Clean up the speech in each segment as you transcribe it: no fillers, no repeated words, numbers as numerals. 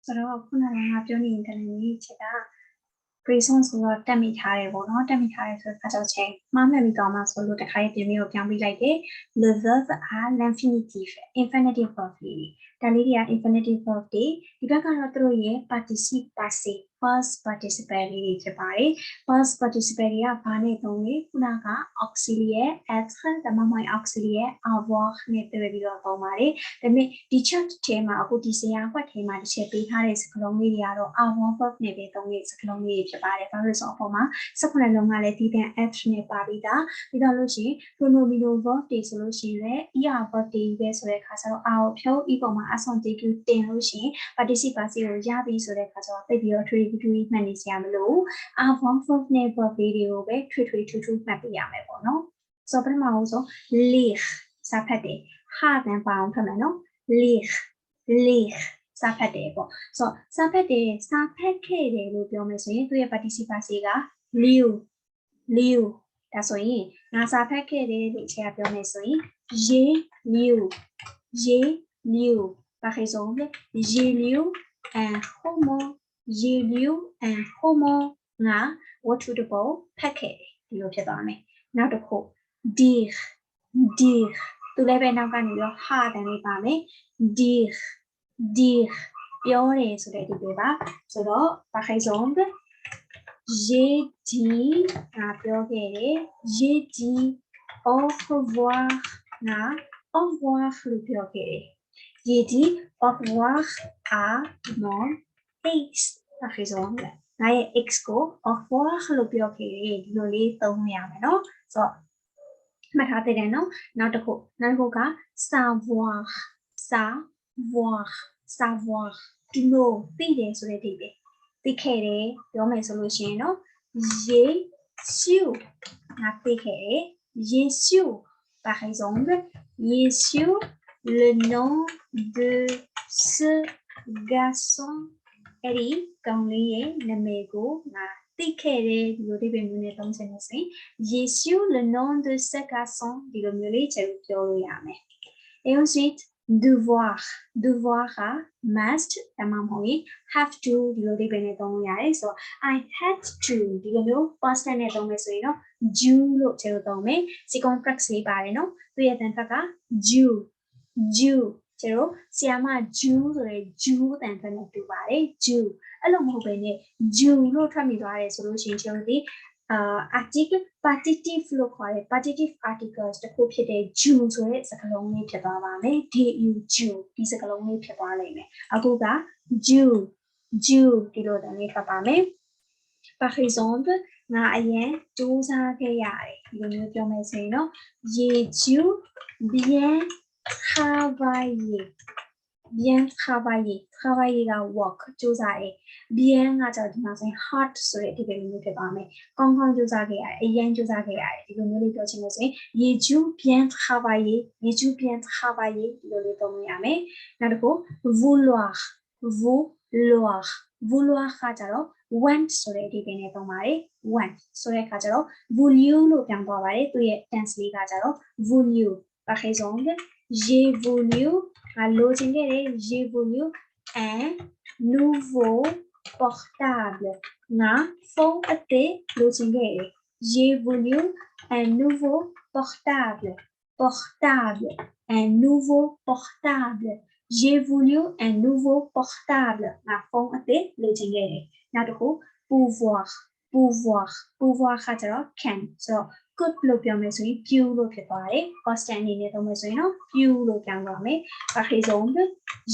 ဆိုတော့ခုနကငါပြောနေတယ်လည်းချစ်တာ reason ဆိုတော့တက်မိထားတယ်ပေါ့နော်တက်မိထားတယ်ဆိုတော့ခါတော့ချင်းမှားမှတ်ပြီးတော့မှဆိုလို့တစ်ခါရေးပြင်ပြီးတော့ပြောင်းပြီးလိုက်တယ် le verb are l'infinitive infinitive verb ဒါလေးတွေက infinitive verb တွေဒီဘက်ကတော့သူတို့ရဲ့ participe passé past participle တွေဖြစ်ပါတယ် past participle တွေကဘာနဲ့သုံးလဲခုနက auxiliary être ဒါမှမဟုတ် auxiliary avoir နဲ့တွေ့ပြီးတော့သုံးပါတယ်ဒါပေမဲ့ဒီ chart ထဲမှာအခုဒီစရာခွက်ထဲမှာတစ်ချက်ပေးထားတဲ့စကားလုံးလေးတွေကတော့ avoir verb နဲ့ပဲသုံးတဲ့စကားလုံးလေးတွေဖြစ်ပါတယ်ဘာလို့ဆိုတော့အပေါ်မှာ18လုံးကလည်းဒီပြန် f နဲ့ပါပြီးသားပြီးတော့လို့ရှိရင် pronominal verb တွေဆိုလို့ရှိရင်လည်း er verb တွေပဲဆိုတဲ့အခါကျတော့ r ကိုဖြုတ် e ပေါ်မှာ s1tq တင်လို့ရှိရင် participe passé ကိုရပြီဆိုတဲ့အခါကျတော့ပြပြီးတော့ ထွေထွေမှတ်နေစရာမလို avoir verb နဲ့ verb တွေကိုပဲထွေထွေထူးထူးမှတ်ပြရမယ်ပေါ့နော်ဆိုတော့ပထမဆုံး lire စာဖတ်တယ်ဟာတန်ပါအောင်ဖတ်မယ်နော် lire စာဖတ်တယ်ပေါ့ဆိုတော့စာဖတ်တယ်စာဖတ်ခဲ့တယ်လို့ပြောမယ်ဆိုရင်သူရဲ့ participe passé က liu ဒါဆိုရင်ငါစာဖတ်ခဲ့တယ်လို့အခြေပြောမယ်ဆိုရင် j'ai lu par exemple j'ai lu un roman ငါ what to the ball ဖတ်ခဲ့တယ်ဒီလိုဖြစ်သွားမယ်နောက်တစ်ခု dire သူလည်းပဲနောက်ကနေပြီးတော့ဟာတန်လေးပါမယ် dire ပြောတယ်ဆိုတဲ့အဓိပ္ပာယ်ပါဆိုတော့ par exemple j'ai dit ငါပြောခဲ့တယ် j'ai dit au revoir ငါ au revoir လို့ပြောခဲ့တယ် j'ai dit au revoir à mon ex par exemple ငါရဲ့ ex ကို au revoir လို့ပြောခဲ့တယ်ဒီလိုလေးသုံးရမယ်နော်ဆိုတော့မှတ်ထားတဲ့နော်နောက်တစ်ခုက savoir ဒီလိုသိတယ်ဆိုတဲ့အဓိပ္ပာယ်သိခဲ့တယ်ပြောမယ်ဆိုလို့ရှိရင်နော် j'ai su ငါသိခဲ့တယ် j'ai su par exemple j'ai su le nom de ce garçon အဲ့ဒီကောင်လေးရဲ့နာမည်ကိုငါသိခဲ့တယ်ဒီလိုဒီပဲမျိုးနဲ့သုံးချင်နေဆိုရင် j'ai su le nom de ce garçon ဒီလိုမျိုးလေးချက်ပြောလို့ရမယ် et ensuite devoir က must ဒါမှမဟုတ် have to ဒီလိုဒီပဲနဲ့သုံးလို့ရတယ်ဆိုတော့ I had to ဒီလိုမျိုး past tense နဲ့သုံးမယ်ဆိုရင်တော့ due လို့ချက်လို့သုံးမယ် second prefix လေးပါတယ်နော်သူရဲ့တန်ဖက်က due ကျတော့ဆီယာမ due ဆိုတဲ့ due တန်ဖက်နဲ့တူပါတယ် due အဲ့လိုမဟုတ်ဘဲနဲ့ due လို့ထွက်မိသွားတယ်ဆိုလို့ရှိရင်ကျွန်တော်ဒီarticle partitive လို့ခေါ်တဲ့ partitive articles တစ်ခုဖြစ်တဲ့ due ဆိုတဲ့စကားလုံးလေးဖြစ်သွားပါမယ် due ဒီစကားလုံးလေးဖြစ်သွားလိမ့်မယ်အခုက due ဒီလိုတန်လေးထွက်ပါမယ် par exemple ငါအရင်စူးစမ်းခဲ့ရတယ်ဒီလိုမျိုးပြောမယ်ဆိုရင်တော့ j'ai dû bien travailler က work စူးစမ်းတယ် bien ကကျတော့ဒီမှာဆိုရင် hard ဆိုတဲ့ဒီလိုမျိုးဖြစ်သွားမယ်ကောင်းစူးစမ်းခဲ့ရတယ်အရင်စူးစမ်းခဲ့ရတယ်ဒီလိုမျိုးလေးပြောချင်လို့ဆိုရင် j'ai dû bien travailler ဒီလိုလေးသုံးရမယ်နောက်တစ်ခု vouloir ကကျတော့ want ဆိုတဲ့ဒီပင်နဲ့သုံးပါတယ် want ဆိုတဲ့အခါကျတော့ voulu လို့ပြောင်းသွားပါတယ်သူရဲ့ tense လေးကကျတော့ voulu par exemple j'ai voulu လိုချင်ခဲ့တယ် j'ai voulu un nouveau portable ငါဖုန်းအသစ်လိုချင်ခဲ့တယ် j'ai voulu un nouveau portable un nouveau portable j'ai voulu un nouveau portable ငါဖုန်းအသစ်လိုချင်ခဲ့တယ်နောက်တစ်ခု pouvoir ကကျတော့ can ဆိုတော့ could လို့ပြောမယ်ဆိုရင် ပြုလို့ဖြစ်သွားတယ် past tense အနေနဲ့သုံးမယ်ဆိုရင်တော့ပြုလို့ပြောင်းသွားမယ် par exemple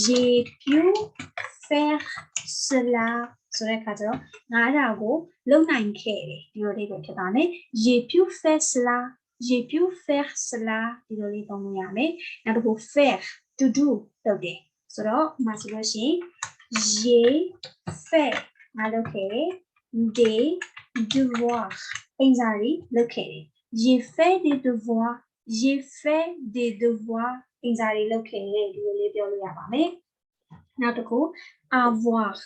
j'ai pu faire cela ဆိုတဲ့အခါကျတော့ငါဒါကိုလုပ်နိုင်ခဲ့တယ်ဒီလိုလေးပဲဖြစ်သွားမယ် j'ai pu faire cela ဒီလိုလေးသုံးလို့ရမယ်နောက်တစ်ခု faire to do လုပ်တယ်ဆိုတော့မှာဆိုလို့ရှိရင် j'ai fait ငါလုပ်ခဲ့တယ် des devoirs အင်္စာရီလုပ်ခဲ့တယ် j'ai fait des devoirs အင်္စာရီလုပ်ခဲ့တယ်ဒီလိုလေးပြောလို့ရပါမယ်နောက်တစ်ခု avoir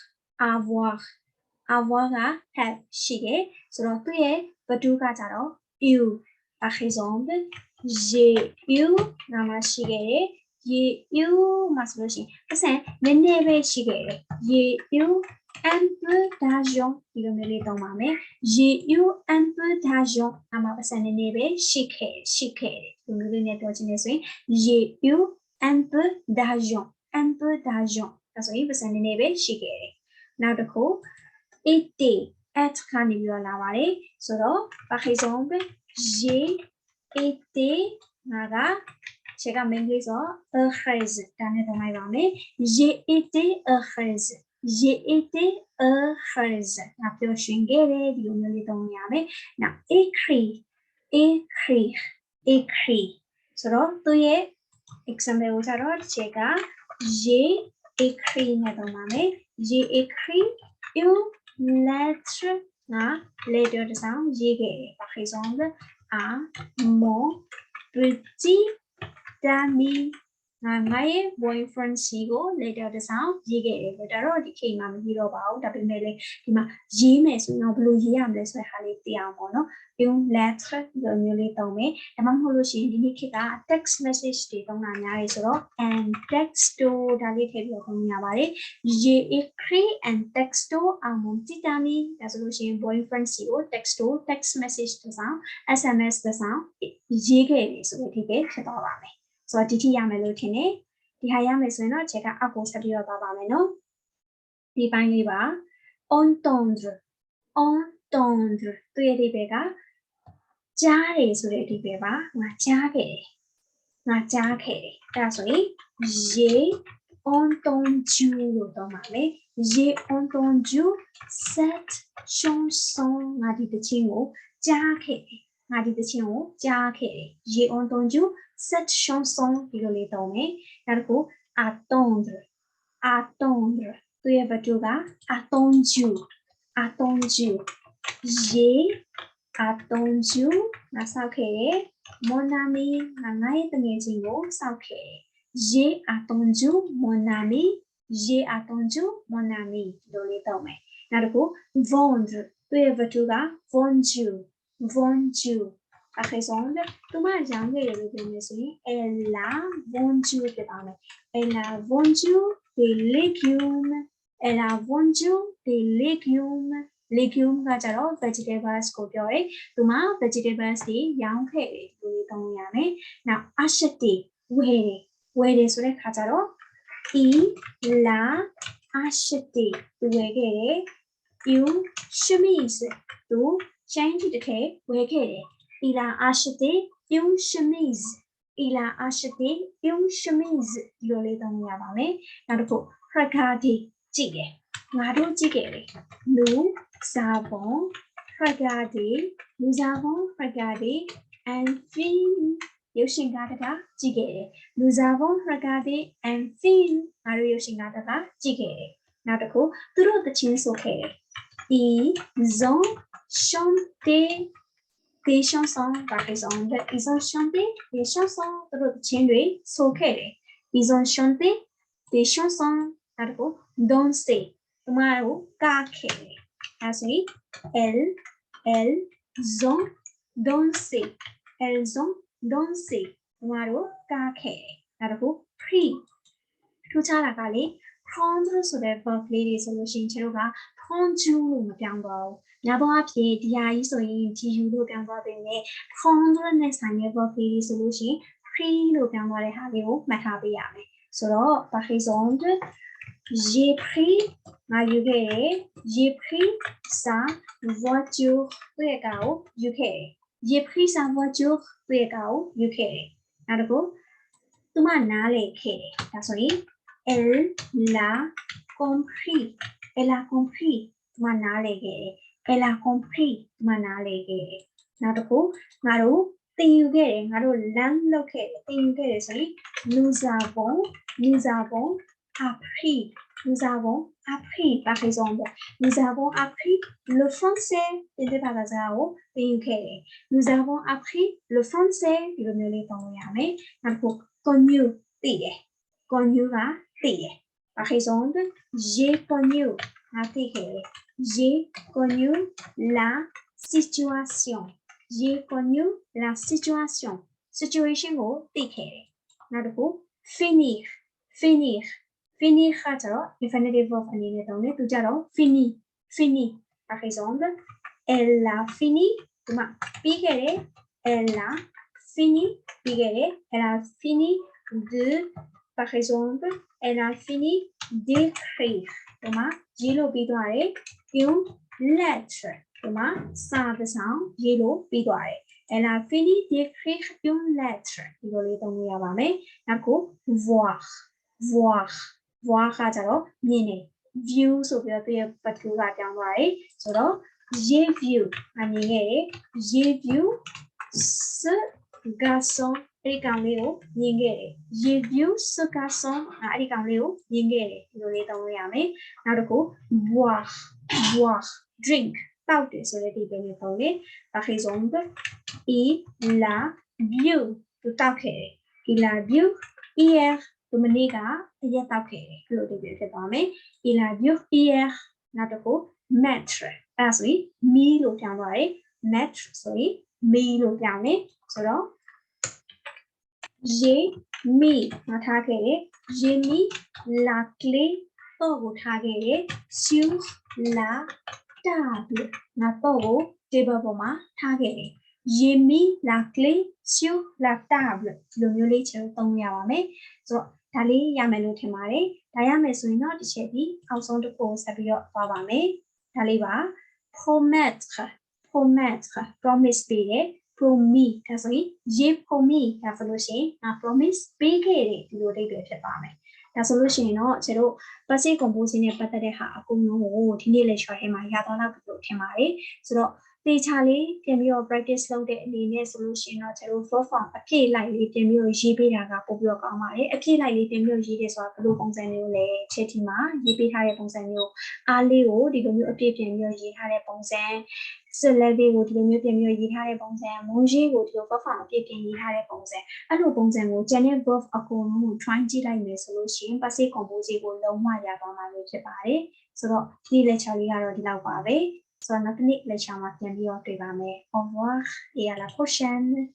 က have ရှိတယ်ဆိုတော့သူ့ရဲ့ဘဒုကကြတော့ you par exemple j'ai eu ငါမရှိခဲ့တယ် ရေယူမှာဆိုလို့ရှိရင်ပတ်စံနည်းနည်းပဲရှိခဲ့တယ်ရေယူ un peu d'argent ဒီလိုမျိုးလေးသုံးပါမယ်ရေယူ un peu d'argent အမှာပတ်စံနည်းနည်းပဲရှိခဲ့တယ်ဒီလိုမျိုးလေးနဲ့ပြောချင်တယ်ဆိုရင်ရေယူ un peu d'argent un peu d'argent ဒါဆိုရင်ပတ်စံနည်းနည်းပဲရှိခဲ့တယ်နောက်တစ်ခု été être ကနေပြီးတော့လာပါတယ်ဆိုတော့ par exemple j'ai été ငါကခြေက main လေးဆို heureuse ဒါနဲ့သုံးလိုက်ပါမယ် j'ai été heureuse j'ai été heureuse ငါပျော်ရွှင်ခဲ့တယ်ဒီလိုမျိုးလေးသုံးရမယ်နောက် écrire ဆိုတော့သူရဲ့ example ကိုကျတော့ခြေက j'ai écrit နဲ့သုံးပါမယ် j'ai écrit une lettre ငါ letter တစ်စောင်ရေးခဲ့တယ် par exemple à mon petit ami ငါရဲ့ boyfriend စီကို letter တစ်စောင်ရေးခဲ့တယ်ဒါတော့ဒီချိန်မှာမရေးတော့ပါဘူးဒါပေမဲ့လေဒီမှာရေးမယ်ဆိုတော့ဘယ်လိုရေးရမလဲဆိုတဲ့ဟာလေးသိအောင်ပေါ့နော် une lettre ဒီလိုမျိုးလေးသုံးမယ်ဒါမှမဟုတ်လို့ရှိရင်ဒီနေ့ခေတ်က text message တွေသုံးတာများတယ်ဆိုတော့ and texto ဒါလေးထည့်ပြီးတော့သုံးရပါတယ် j'ai écrit un texto à mon petit ami ဒါဆိုလို့ရှိရင် boyfriend စီကို text message တစ်စောင် SMS တစ်စောင်ရေးခဲ့တယ်ဆိုတဲ့အထိပဲဖြစ်သွားပါမယ်ဆိုတော့ဒီထိရမယ်လို့ထင်တယ်ဒီဟာရမယ်ဆိုရင်တော့ချက်ကအောက်ကိုဆက်ပြီးတော့သွားပါမယ်နော်ဒီပိုင်းလေးပါ entendre သူရဲ့အဓိပ္ပာယ်ကကြားတယ်ဆိုတဲ့အဓိပ္ပာယ်ပါငါကြားခဲ့တယ်အဲ့ဒါဆိုရင် j'ai entendu လို့သုံးပါမယ် j'ai entendu cette chanson ငါဒီတခြင်းကိုကြားခဲ့တယ်j'ai entendu cette chanson ဒီလိုလေးသုံးမယ်နောက်တစ်ခု attendre သူရဲ့ဘတ်တူက attendu j'ai attendu ငါစောက်ခဲ့တယ် mon ami ငါရဲ့တငယ်ချင်းကိုစောက်ခဲ့တယ် j'ai attendu mon ami ဒီလိုလေးသုံးမယ်နောက်တစ်ခု vendre သူရဲ့ဘတ်တူက vendu par exemple သူမရောင်းခဲ့တယ်လို့ပြောမယ်ဆိုရင် elle a vendu ဖြစ်ပါမယ် elle a vendu des légumes legume ကကြတော့ vegetables ကိုပြောတယ်သူမ vegetables တွေရောင်းခဲ့တယ်လို့သုံးရမယ်နောက် acheter ဝယ်တယ်ဆိုတဲ့ခါကျတော့ il a acheté သူဝယ်ခဲ့တယ် une chemise သူရှမ်းကြီးတစ်ထည်ဝယ်ခဲ့တယ် il a acheté une chemise ဒီလိုလေးသုံးရပါမယ်နောက်တစ်ခု regarder ကြည့်တယ်ငါတို့ကြည့်ခဲ့တယ် nous avons regardé un film ရုပ်ရှင်ကားတစ်ခါကြည့်ခဲ့တယ် nous avons regardé un film ငါတို့ရုပ်ရှင်ကားတစ်ခါကြည့်ခဲ့တယ်နောက်တစ်ခုသူတို့သချင်းဆိုခဲ့တယ် ils ont chanté des chansons par exemple ils ont chanté des chansons သူတို့သချင်းတွေဆိုခဲ့တယ် ils ont chanté des chansons နောက်တစ်ခု danser သူမတို့ကားခဲ့တယ်အဲဆိုရင် elles ont dansé သူမတို့ကားခဲ့တယ်နောက်တစ်ခု pris ထူးခြားတာကလေ prendre ဆိုတဲ့ verb လေးတွေဆိုလို့ရှိရင်ကျတို့က prendre လို့မပြောင်းပါဘူးညာတော့အဖြစ်ဒီဟာကြီးဆိုရင် GU လို့ပြောင်းသွားပေမဲ့ prendre နဲ့ဆိုင်တဲ့ verb လေးတွေဆိုလို့ရှိရင် pris လို့ပြောင်းသွားတဲ့ဟာလေးကိုမှတ်ထားပေးရမယ်ဆိုတော့ par exemple j'ai pris ငါယူခဲ့တယ် j'ai pris sa voiture သူ့ရဲ့ကားကိုယူခဲ့တယ် j'ai pris sa voiture သူ့ရဲ့ကားကိုယူခဲ့တယ်နောက်တစ်ခုသူမနားလည်ခဲ့တယ်ဒါဆိုရင် elle l'a compris သူမနားလည်ခဲ့တယ် elle a compris သူမနားလည်ခဲ့တယ်နောက်တစ်ခုငါတို့သင်ယူခဲ့တယ်ငါတို့ learn လုပ်ခဲ့တယ်သင်ယူခဲ့တယ်ဆိုရင် nous avons appris par exemple nous avons appris le français ဒီဘာသာစကားကိုသင်ယူခဲ့တယ် nous avons appris le français ဒီလိုမျိုးလေးသုံးလို့ရမယ်နောက်တစ်ခု connu သိတယ် connu ကသိတယ် par exemple j'ai connu ငါသိခဲ့တယ် j'ai connu la situation situation ကိုသိခဲ့တယ်နောက်တစ်ခု finir finir finir ကကျတော့ infinitive verb အနေနဲ့သုံးတယ်သူကြတော့ fini fini par exemple elle a fini ဒီမှာပြီးခဲ့တယ် elle a fini ပြီးခဲ့တယ် elle a fini de par exemple elle a fini d'écrire ဒီမှာရေးလို့ပြီးသွားတယ် une lettre ဒီမှာစာတစ်စောင်ရေးလို့ပြီးသွားတယ် elle a fini d'écrire une lettre ဒီလိုလေးသုံးလို့ရပါမယ်နောက်ကို voir voir voir ကကြတော့မြင်တယ် view ဆိုပြီးတော့သူရဲ့ပတ်ကူကပြောင်းသွားတယ်ဆိုတော့ j'ai vu မြင်ခဲ့တယ် j'ai vu ce garçon အဲ့ဒီကောင်လေးကိုမြင်ခဲ့တယ် j'ai vu ce garçon အဲ့ဒီကောင်လေးကိုမြင်ခဲ့တယ်ဒီလိုလေးသုံးလို့ရမယ်နောက်တစ်ခု boire boire drink တောက်တယ်ဆိုတဲ့ဒီပဲမျိုးသုံးတယ် par exemple il a bu သူတောက်ခဲ့တယ် il a bu hier ဒီမနေ့ကအရက်တောက်ခဲ့တယ်ဒီလိုဒီပဲဖြစ်သွားမယ် il a bu hier နောက်တစ်ခု mettre အဲ့ဆိုရင်မီးလို့ပြောင်းသွားတယ် mettre ဆိုရင်မီးလို့ပြောင်းတယ်ဆိုတော့ j'ai mis ငါထားခဲ့တယ် j'ai mis la clé တော့ကိုထားခဲ့တယ် sur la table ငါတော့ကို table ပေါ်မှာထားခဲ့တယ် j'ai mis la clé sur la table ဒီလိုမျိုးလေးကျွန်တော်သုံးရပါမယ်ဆိုတော့ဒါလေးရမယ်လို့ထင်ပါတယ်ဒါရမယ်ဆိုရင်တော့တစ်ချက်ပြီးအောက်ဆုံးတစ်ခုဆက်ပြီးတော့သွားပါမယ်ဒါလေးပါ promettre promettre promise ပေးတယ် promis ဒါဆိုရင် j'ai promis ဒါဆိုလို့ရှိရင်ငါ promise ပေးခဲ့တယ်ဒီလိုအဓိပ္ပာယ်ဖြစ်ပါမယ်ဒါဆိုလို့ရှိရင်တော့ကျွန်တော် passive composition နဲ့ပတ်သက်တဲ့ဟာအကုန်လုံးကိုဒီနေ့ lecture ထဲမှာရသွားတော့လို့ထင်ပါတယ်ဆိုတော့တေချာလေးပြန်ပြီးတော့ practice လုပ်တဲ့အနေနဲ့ဆိုလို့ရှိရင်တော့ကျွန်တော် verb form အပြည့်လိုက်လေးပြန်ပြီးတော့ရေးပေးတာကပို့ပြီးတော့ကောင်းပါတယ်အပြည့်လိုက်လေးပြန်ပြီးတော့ရေးတယ်ဆိုတာဘယ်လိုပုံစံမျိုးလဲချက်ဒီမှာရေးပေးထားတဲ့ပုံစံမျိုးအားလေးကိုဒီလိုမျိုးအပြည့်ပြန်ပြီးတော့ရေးထားတဲ့ပုံစံဆက်လက်လေးကိုဒီလိုမျိုးပြန်ပြီးတော့ရေးထားတဲ့ပုံစံမုံရေးကိုဒီလို verb form အပြည့်ပြန်ရေးထားတဲ့ပုံစံအဲ့လိုပုံစံကို general verb အကုန်လုံးကို try ကြည့်လိုက်မယ်ဆိုလို့ရှိရင် passive composition ကိုလုံးဝရသွားမှာလို့ဖြစ်ပါတယ်ဆိုတော့ဒီ lecture လေးကတော့ဒီလောက်ပါပဲSo, notre lecture va bien, au revoir et à la prochaine.